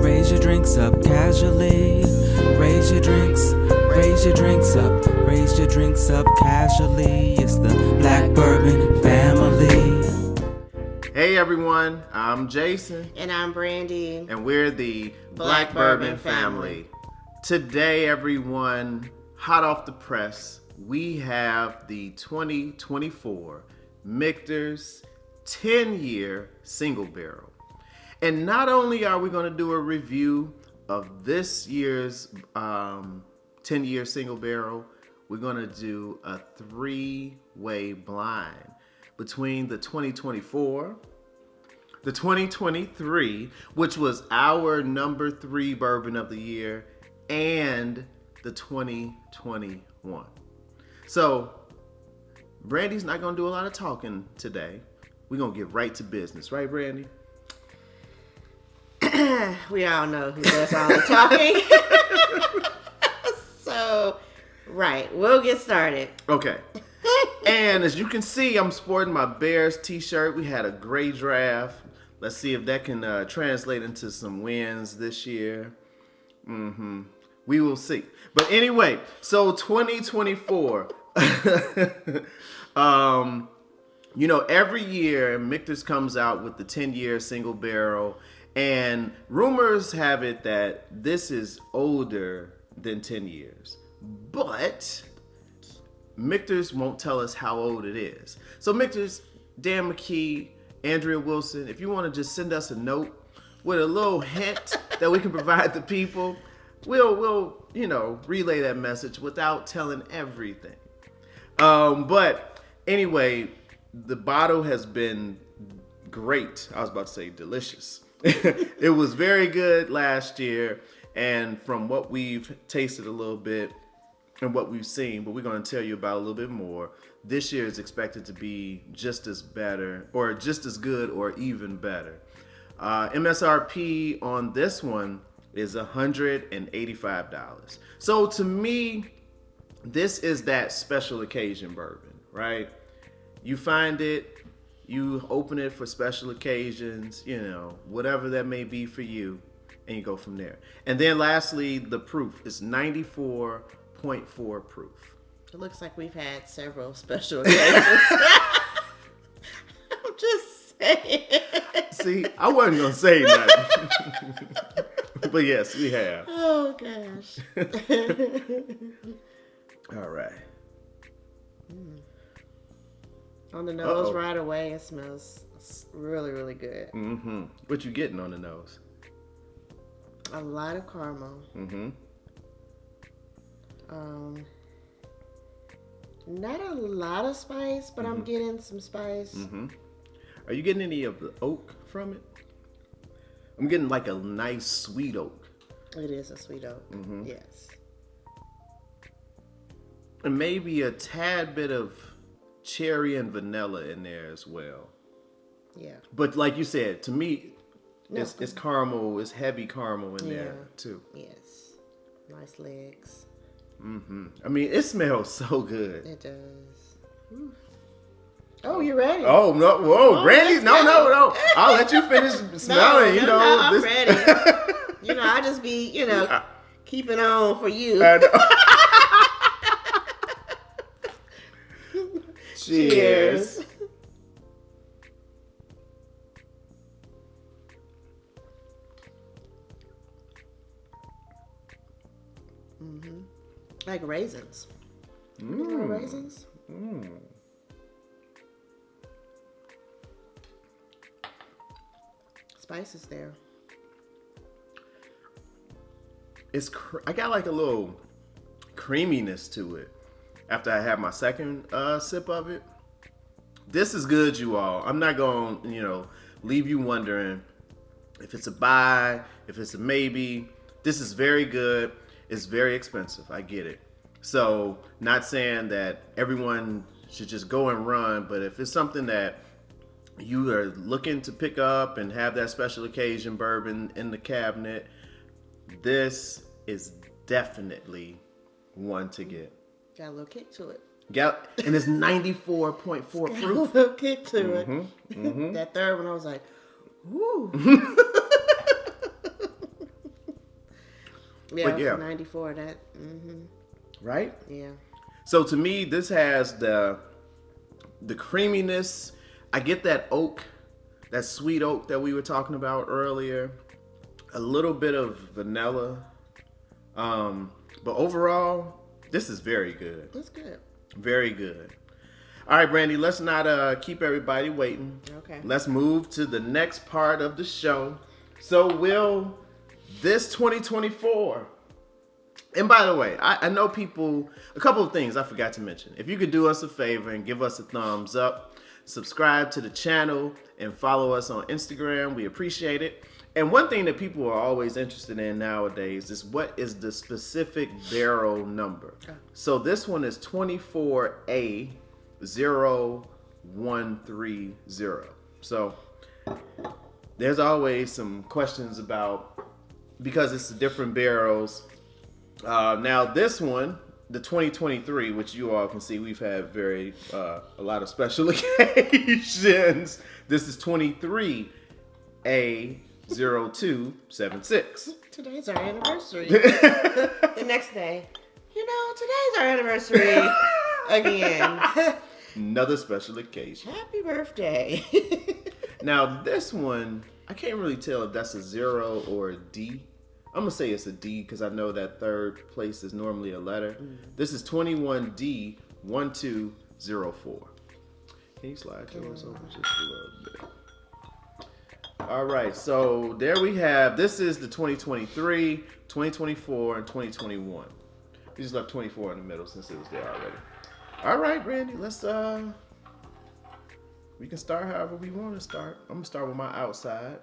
Raise your drinks up casually. Raise your drinks up. Raise your drinks up casually. It's the Black Bourbon family. Hey everyone, I'm Jason. And I'm Brandy. And we're the Black Bourbon family. Today, everyone, hot off the press, we have the 2024 Michter's 10-year single barrel. And not only are we going to do a review of this year's 10-year single barrel, we're going to do a three-way blind between the 2024, the 2023, which was our number 3 bourbon of the year, and the 2021. So, Brandy's not going to do a lot of talking today. We're going to get right to business. Right, Brandy? We all know who does all the talking. So, right, we'll get started. Okay. And as you can see, I'm sporting my Bears t-shirt. We had a great draft. Let's see if that can translate into some wins this year. We will see. But anyway, so 2024. You know, every year Michter's comes out with the 10-year single barrel. And rumors have it that this is older than 10 years. But Michter's won't tell us how old it is. So Michter's, Dan McKee, Andrea Wilson, if you want to just send us a note with a little hint that we can provide the people, we'll relay that message without telling everything. But anyway, the bottle has been great. I was about to say delicious. It was very good last year, and from what we've tasted a little bit and what we've seen, but we're going to tell you about a little bit more, this year is expected to be just as better, or just as good, or even better. MSRP on this one is $185. So to me, this is that special occasion bourbon, right? You find it, you open it for special occasions, whatever that may be for you, and you go from there. And then lastly, the proof is 94.4 proof. It looks like we've had several special occasions. I'm just saying. See, I wasn't going to say nothing. But yes, we have. Oh, gosh. All right. On the nose right away, it smells really, really good. What you getting on the nose? A lot of caramel. Not a lot of spice, but I'm getting some spice. Are you getting any of the oak from it? I'm getting like a nice sweet oak. It is a sweet oak. Yes. And maybe a tad bit of cherry and vanilla in there as well. Yeah. But like you said, to me, it's caramel. It's heavy caramel in there too. Yes. Nice legs. I mean, it smells so good. It does. Oh, you ready? Oh no! Whoa, Brandy! No. I'll let you finish smelling. No, I'm ready. I just be keeping on for you. I know. Cheers. Like raisins. Raisins? Spices there. I got like a little creaminess to it after I had my second sip of it. This is good, you all. I'm not going to, leave you wondering if it's a buy, if it's a maybe. This is very good. It's very expensive. I get it. So, not saying that everyone should just go and run, but if it's something that you are looking to pick up and have that special occasion bourbon in the cabinet, this is definitely one to get. Got a little kick to it. And it's 94.4 proof. Got a little kick to it. That third one, I was like, ooh. Yeah, But yeah. 94. That. Right? Yeah. So to me, this has the creaminess. I get that oak, that sweet oak that we were talking about earlier. A little bit of vanilla. But overall, this is very good. That's good. Very good. All right, Brandy, let's not keep everybody waiting. Okay. Let's move to the next part of the show. So will this 2024... And by the way, I know people, a couple of things I forgot to mention. If you could do us a favor and give us a thumbs up, subscribe to the channel, and follow us on Instagram, we appreciate it. And one thing that people are always interested in nowadays is what is the specific barrel number. So this one is 24A0130. So there's always some questions about, because it's different barrels. Now this one, the 2023, which you all can see, we've had a lot of special occasions. This is 23A0276. Today's our anniversary. The next day, today's our anniversary again. Another special occasion. Happy birthday. Now this one, I can't really tell if that's a 0 or a D. I'm going to say it's a D because I know that third place is normally a letter. This is 21D1204. Can you slide yours over just a little bit? All right, so there we have, this is the 2023, 2024, and 2021. We just left 24 in the middle since it was there already. All right, Randy, let's, we can start however we want to start. I'm going to start with my outside.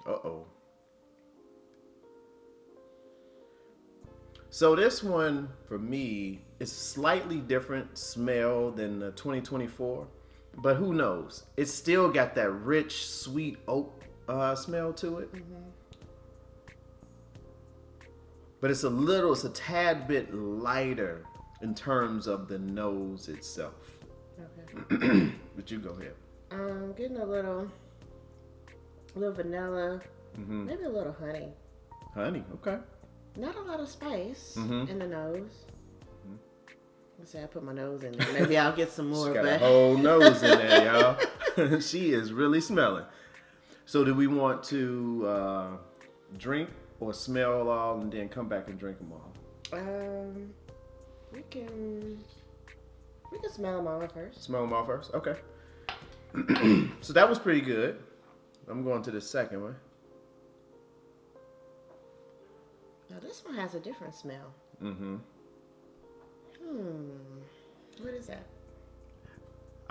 Uh-oh. So this one, for me, is slightly different smell than the 2024. But who knows? It's still got that rich, sweet oak smell to it. But it's a tad bit lighter in terms of the nose itself. Okay. But you go ahead. Getting a little vanilla, maybe a little honey. Honey, okay. Not a lot of spice in the nose. Let's say I put my nose in there. Maybe I'll get some more. She got a whole nose in there, y'all. She is really smelling. So do we want to drink or smell all and then come back and drink them all? We can smell them all first. Smell them all first? Okay. So that was pretty good. I'm going to the second one. Now this one has a different smell. What is that?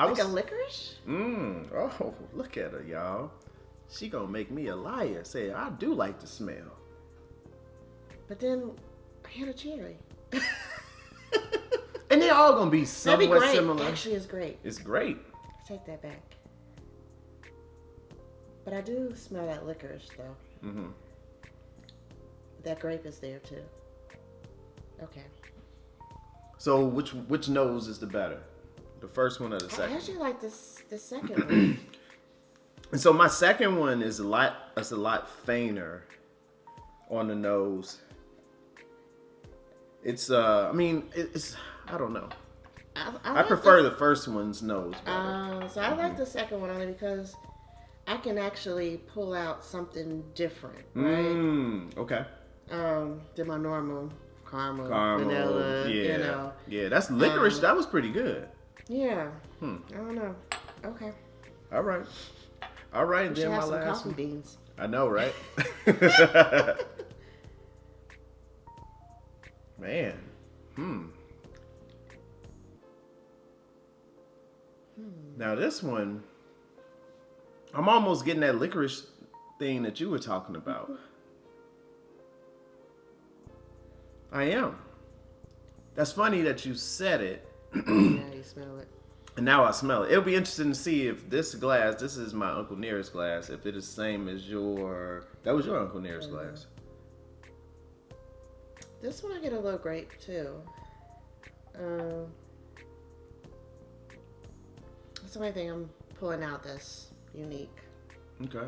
A licorice? Oh, look at her, y'all. She gonna make me a liar. Say I do like the smell. But then I had a cherry. And they're all gonna be somewhat great. similar. Actually, it's great. It's great. I take that back. But I do smell that licorice though. That grape is there too. Okay. So which nose is the better? The first one or the second? I actually like the second one. And so my second one is a lot fainter on the nose. It's it's I don't know. I prefer the first one's nose better. So I like the second one only because I can actually pull out something different, right? Okay. Than my normal caramel, vanilla, yeah. Yeah, that's licorice. That was pretty good. Yeah. I don't know. Okay. All right. We should Then have my some last coffee one. beans. I know, right? Man. Now this one, I'm almost getting that licorice thing that you were talking about. I am. That's funny that you said it. Yeah, you smell it. And now I smell it. It'll be interesting to see if this glass, this is my Uncle Nearest glass, if it is the same as that was your Uncle Nearest glass. This one I get a little grape too. That's the only thing I'm pulling out that's unique. Okay.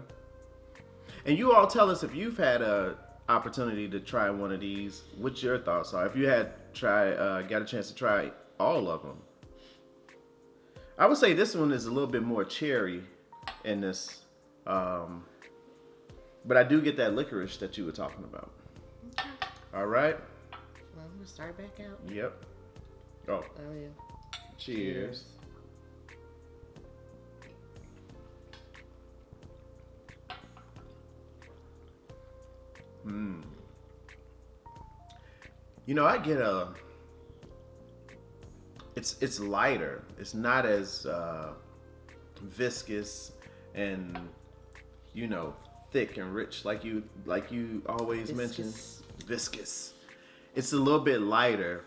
And you all tell us if you've had a opportunity to try one of these, what your thoughts are. If you had got a chance to try all of them. I would say this one is a little bit more cherry in this. But I do get that licorice that you were talking about. Okay. All right. Well, I'm gonna start back out. Yep. Oh. Oh yeah. Cheers. You know, I get a. It's lighter. It's not as viscous and thick and rich like you always mention. Viscous. It's a little bit lighter,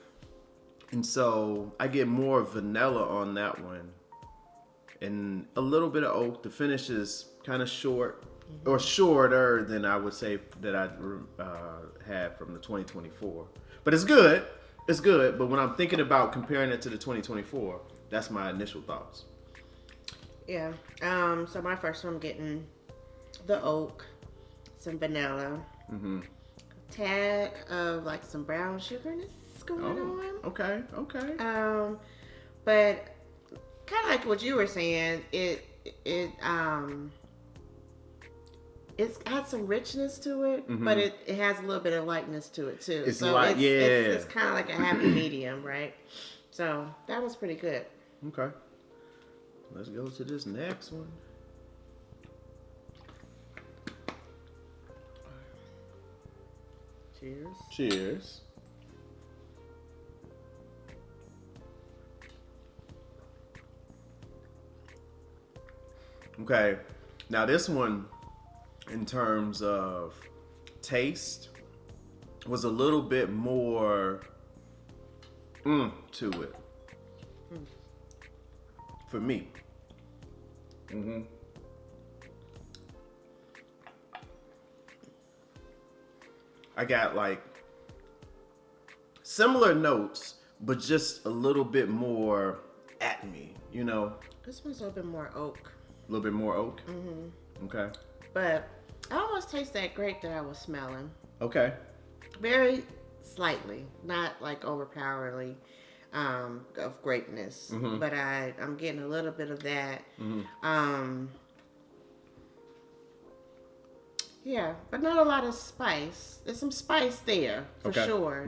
and so I get more vanilla on that one, and a little bit of oak. The finish is kind of short, or shorter than I would say that I had from the 2024. But it's good. It's good. But when I'm thinking about comparing it to the 2024, that's my initial thoughts. Yeah. So my first one, I'm getting the oak, some vanilla, tag of like some brown sugarness going on. Okay. But kind of like what you were saying, it's got some richness to it, but it has a little bit of lightness to it too. It's so light, it's kind of like a happy medium, right? So that was pretty good. Okay. Let's go to this next one. Cheers. Cheers. Okay. Now this one, in terms of taste, was a little bit more to it. For me. I got like similar notes, but just a little bit more at me, This one's a little bit more oak. A little bit more oak? Okay. But I almost taste that grape that I was smelling. Okay. Very slightly, not like overpoweringly of greatness, but I'm getting a little bit of that. Yeah, but not a lot of spice. There's some spice there for sure,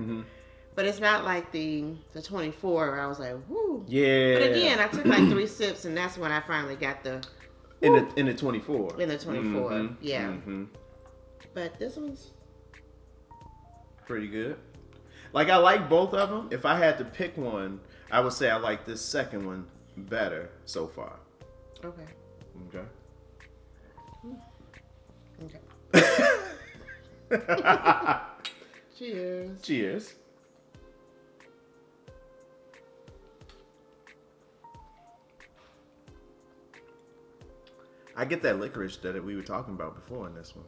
but it's not like the 24 where I was like, whoo. Yeah. But again, I took like 3 sips, and that's when I finally got the in the 24. In the 24, yeah. But this one's pretty good. Like, I like both of them. If I had to pick one, I would say I like this second one better so far. okay. Okay. Cheers. Cheers. I get that licorice that we were talking about before in this one.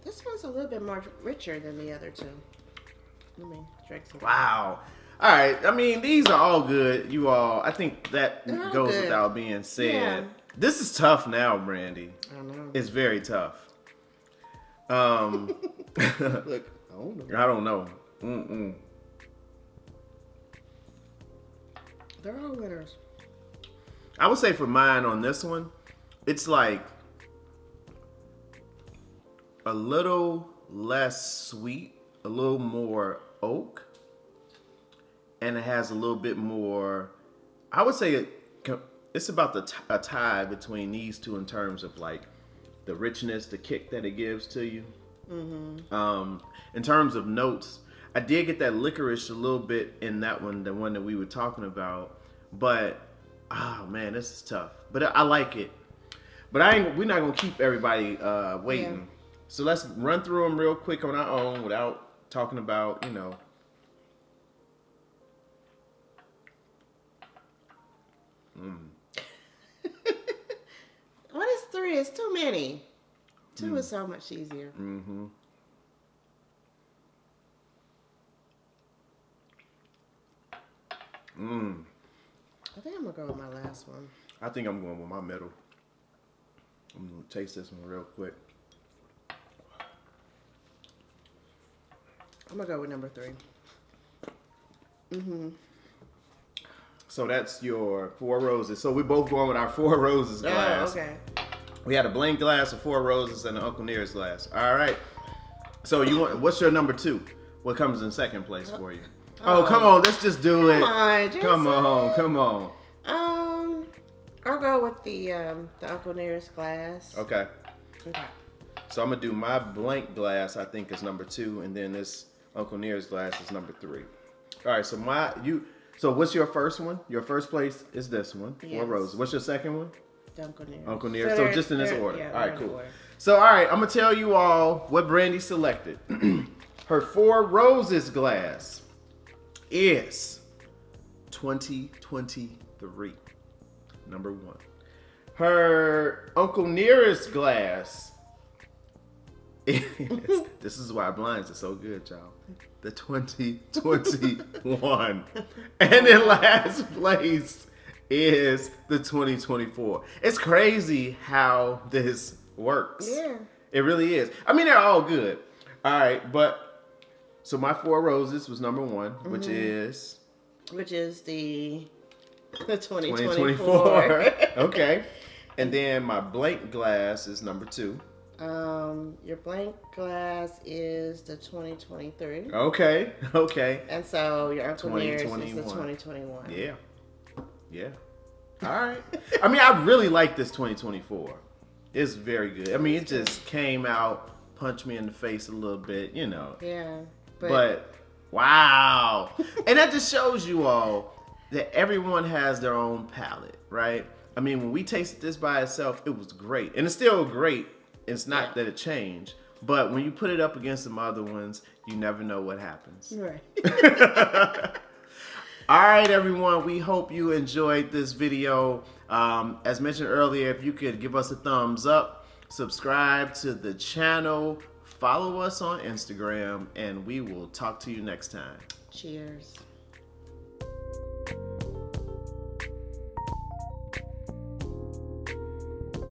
This one's a little bit more richer than the other two. Let me drink some. Wow. All right. I mean, these are all good. You all, I think that They're all goes good. without being said. Yeah. This is tough now, Brandy. I know. It's very tough. Look, I don't know. they're all winners. I would say for mine on this one, it's like a little less sweet, a little more oak, and it has a little bit more. I would say it's about a tie between these two in terms of like the richness, the kick that it gives to you. In terms of notes, I did get that licorice a little bit in that one, the one that we were talking about. But oh man, this is tough. But I like it. But we're not gonna keep everybody waiting. Yeah. So let's run through them real quick on our own without talking about, What is 3? It's too many. 2 is so much easier. I think I'm gonna go with my last one. I think I'm going with my middle. I'm gonna taste this one real quick. I'm gonna go with number 3. So that's your Four Roses. So we're both going with our Four Roses glass. Oh, okay. We had a blank glass, a Four Roses, and an Uncle Nearest glass. All right. So what's your number 2? What comes in second place for you? Oh, come on. Let's just do it. Come on, Jason. Come on. I'll go with the Uncle Nearest glass. Okay. Okay. So I'm gonna do my blank glass. I think is number 2, and then this Uncle Nearest glass is number 3. All right. So So what's your first one? Your first place is this one, Four Yes. Roses. What's your second one? Uncle Nearest. Uncle Nearest. So just in this order. Yeah, All right, in cool. order. So, all right, I'm going to tell you all what Brandy selected. Her Four Roses glass is 2023, number 1. Her Uncle Nearest glass is, this is why blinds are so good, y'all. The 2021. And in last place is the 2024. It's crazy how this works. Yeah. It really is. I mean, they're all good. All right, but so my Four Roses was number 1, which is the 2024. 2024. Okay. And then my blank glass is number 2. Your blank glass is the 2023. Okay. And so your Uncle Nearest is the 2021. 2021. Yeah. All right. I mean, I really like this 2024. It's very good. I mean, it just came out, punched me in the face a little bit, you know. Yeah. But wow. And that just shows you all that everyone has their own palate, right? I mean, when we tasted this by itself, it was great. And it's still great. It's not that it changed. But when you put it up against some other ones, you never know what happens. Right. All right, everyone. We hope you enjoyed this video. As mentioned earlier, if you could give us a thumbs up, subscribe to the channel, follow us on Instagram, and we will talk to you next time. Cheers.